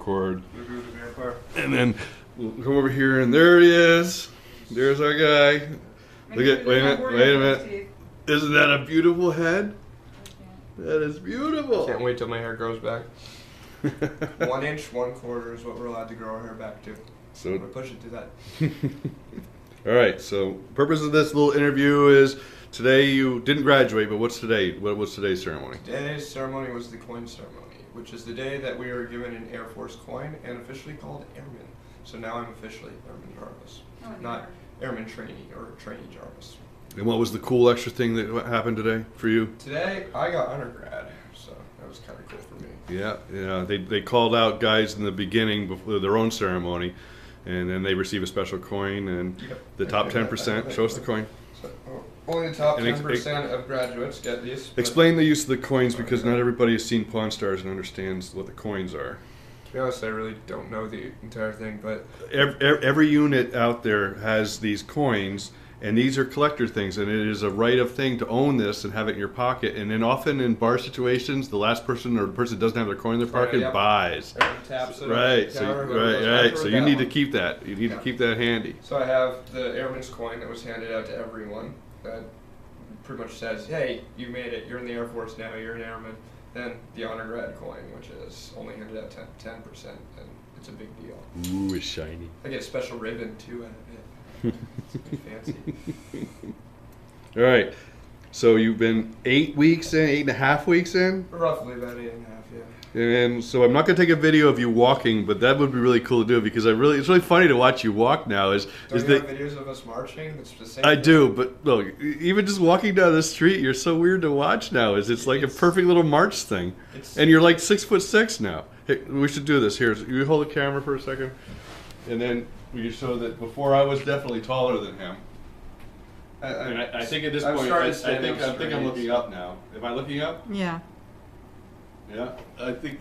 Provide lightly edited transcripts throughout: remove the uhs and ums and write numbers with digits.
record. And then we'll come over here, and there he is. There's our guy. Look at, wait a minute. Isn't that a beautiful head? That is beautiful. Can't wait till my hair grows back. 1 inch, 1/4 is what we're allowed to grow our hair back to. So I'm gonna push it to that. All right. So, purpose of this little interview is today you didn't graduate, but what's today? What's today's ceremony? Today's ceremony was the coin ceremony, which is the day that we were given an Air Force coin and officially called Airman. So now I'm officially Airman Jarvis, not Airman Trainee or Trainee Jarvis. And what was the cool extra thing that happened today for you? Today I got undergrad, so that was kind of cool for me. Yeah. They called out guys in the beginning before their own ceremony, and then they receive a special coin, and the top 10%. Show us the coin. So, only the top 10% of graduates get these. Explain the use of the coins, because not everybody has seen Pawn Stars and understands what the coins are. To be honest, I really don't know the entire thing, but every unit out there has these coins. And these are collector things, and it is a right of thing to own this and have it in your pocket. And then often in bar situations, the last person or the person that doesn't have their coin in their pocket buys. Everyone taps it. Right. So you need to keep that. You need to keep that handy. So I have the Airman's coin that was handed out to everyone. That pretty much says, "Hey, you made it. You're in the Air Force now. You're an airman." Then the undergrad coin, which is only handed out 10%, and it's a big deal. Ooh, it's shiny. I get a special ribbon too out of it. It's fancy. All right. So you've been 8 weeks in, 8.5 weeks in? Roughly about 8.5, yeah. And so I'm not going to take a video of you walking, but that would be really cool to do, because it's really funny to watch you walk now. Don't you have videos of us marching? It's the same I thing. do, but look, even just walking down the street, you're so weird to watch now. It's like a perfect little march thing. And you're like 6'6" now. Hey, we should do this. Here, you hold the camera for a second, and then we can show that before I was definitely taller than him. I think at this point, I think I'm looking up now. Am I looking up? Yeah. Yeah, I think.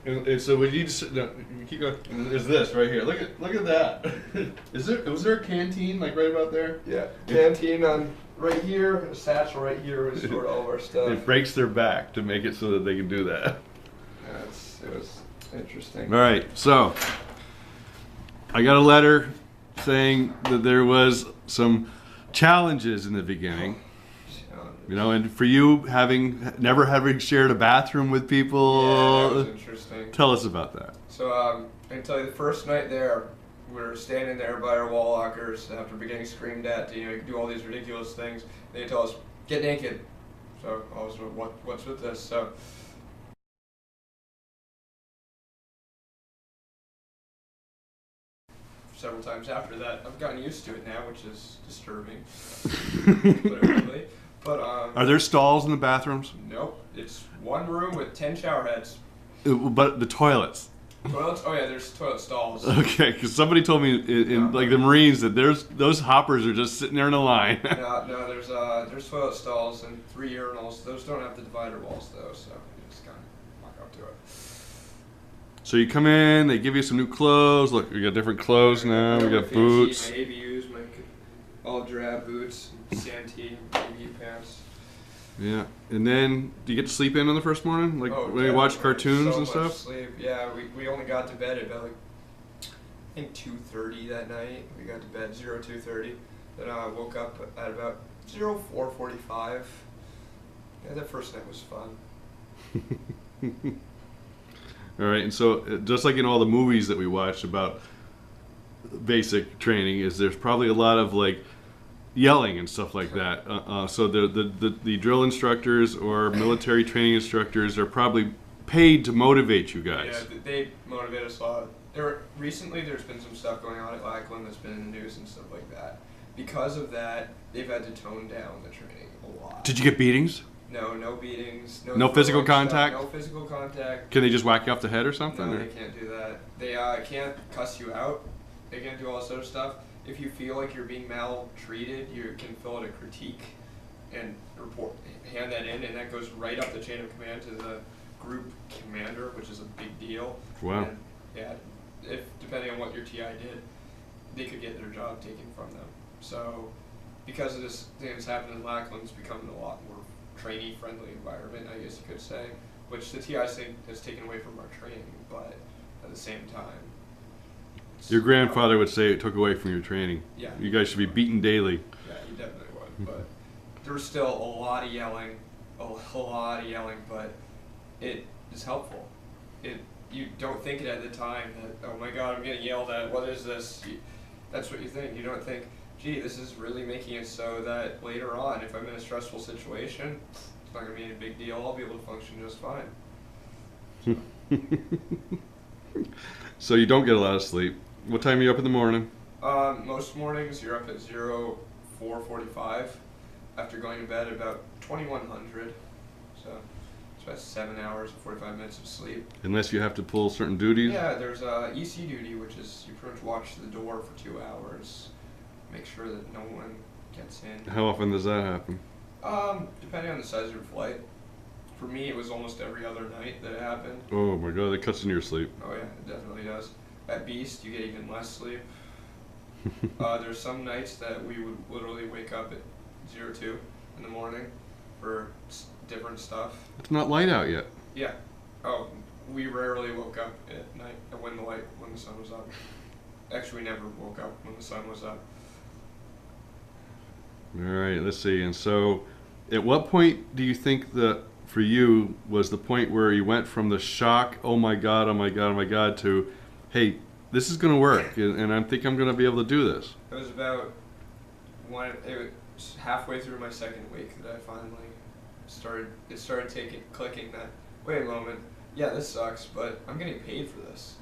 And so we need to no, keep going. There's this right here. Look at that. Was there a canteen like right about there? Yeah, canteen on right here. A satchel right here. We stored all of our stuff. It breaks their back to make it so that they can do that. Yeah, it was interesting. All right, so I got a letter saying that there was some challenges in the beginning. You know, and for you never having shared a bathroom with people, yeah, that was interesting. Tell us about that. So I can tell you, the first night there, we were standing there by our wall lockers after getting screamed at to do all these ridiculous things. They tell us, "Get naked." So I was, what's with this? So. Several times after that, I've gotten used to it now, which is disturbing. Literally. But are there stalls in the bathrooms? Nope. It's one room with 10 shower heads. But the toilets. Toilets? Oh yeah, there's toilet stalls. Okay, because somebody told me in like the Marines that those hoppers are just sitting there in a line. No, there's toilet stalls and 3 urinals. Those don't have the divider walls though, so you just kind of walk up to it. So you come in, they give you some new clothes. Look, we got different clothes now. We got boots. My ABUs, my all drab boots, Santee ABU pants. Yeah, and then do you get to sleep in on the first morning, like when you watch cartoons and stuff? Sleep. Yeah, we only got to bed at about I think 2:30 that night. We got to bed 2:30. Then I woke up at about 4:45. Yeah, that first night was fun. All right, and so just like in all the movies that we watch about basic training, there's probably a lot of like yelling and stuff like that. So the drill instructors or military training instructors are probably paid to motivate you guys. Yeah, they motivate us a lot. Recently, there's been some stuff going on at Lackland that's been in the news and stuff like that. Because of that, they've had to tone down the training a lot. Did you get beatings? No beatings. No physical contact? No physical contact. Can they just whack you off the head or something? No, they can't do that. They can't cuss you out. They can't do all this other stuff. If you feel like you're being maltreated, you can fill out a critique and hand that in, and that goes right up the chain of command to the group commander, which is a big deal. Wow. And, yeah, depending on what your TI did, they could get their job taken from them. So, because of this thing that's happened in Lackland, it's becoming a lot more trainee-friendly environment, I guess you could say, which the TI thing has taken away from our training, but at the same time. Your grandfather would say it took away from your training. Yeah. You guys should be beaten daily. Yeah, he definitely would. But there was still a lot of yelling, but it is helpful. You don't think it at the time that, oh my God, I'm getting yelled at. What is this? That's what you think. You don't think, gee, this is really making it so that later on, if I'm in a stressful situation, it's not going to be any big deal. I'll be able to function just fine. So you don't get a lot of sleep. What time are you up in the morning? Most mornings you're up at 4:45 after going to bed at about 2100. So it's about 7 hours and 45 minutes of sleep. Unless you have to pull certain duties? Yeah, there's EC duty, which is you pretty much watch the door for 2 hours, make sure that no one gets in. How often does that happen? Depending on the size of your flight. For me, it was almost every other night that it happened. Oh my God, that cuts into your sleep. Oh yeah, it definitely does. At Beast, you get even less sleep. There's some nights that we would literally wake up at 02 in the morning for different stuff. It's not light out yet. Yeah. Oh, we rarely woke up at night when the sun was up. Actually, we never woke up when the sun was up. All right, let's see. And so, at what point do you think that for you was the point where you went from the shock, oh my God, oh my God, oh my God, to, hey, this is going to work, and I think I'm going to be able to do this? It was about it was halfway through my second week that I finally started clicking that, wait a moment, yeah, this sucks, but I'm getting paid for this.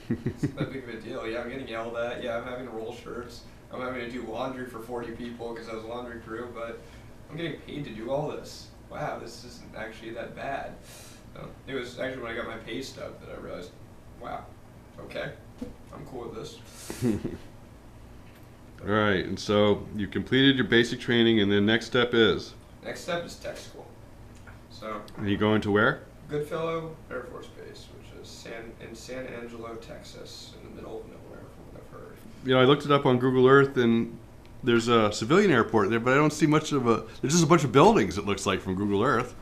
It's not that big of a deal. Yeah, I'm getting yelled at. Yeah, I'm having to roll shirts. I'm having to do laundry for 40 people because I was a laundry crew, but I'm getting paid to do all this. Wow, this isn't actually that bad. It was actually when I got my pay stub that I realized, wow, okay, I'm cool with this. All right, and so you completed your basic training, and then next step is? Next step is tech school. So. And you going to where? Goodfellow Air Force Base, which is in San Angelo, Texas, in the middle of nowhere, from what I've heard. You know, I looked it up on Google Earth, and there's a civilian airport there, but I don't see much of a. There's just a bunch of buildings, it looks like, from Google Earth.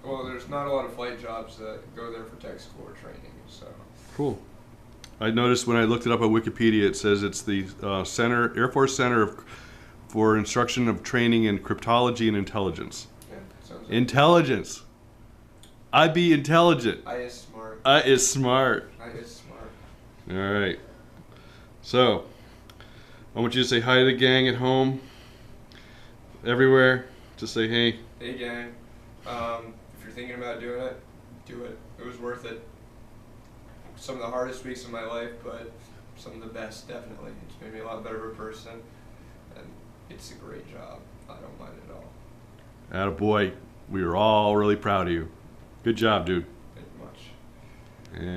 Well, there's not a lot of flight jobs that go there for tech school or training, so. Cool. I noticed when I looked it up on Wikipedia, it says it's the Air Force Center for Instruction of Training in Cryptology and Intelligence. Yeah, sounds Intelligence. I be intelligent. I is smart. I is smart. I is smart. All right. So, I want you to say hi to the gang at home, everywhere. Just say hey. Hey gang. If you're thinking about doing it, do it. It was worth it. Some of the hardest weeks of my life, but some of the best, definitely. It's made me a lot better of a person, and it's a great job. I don't mind it at all. Attaboy. We are all really proud of you. Good job, dude. Thank you much. And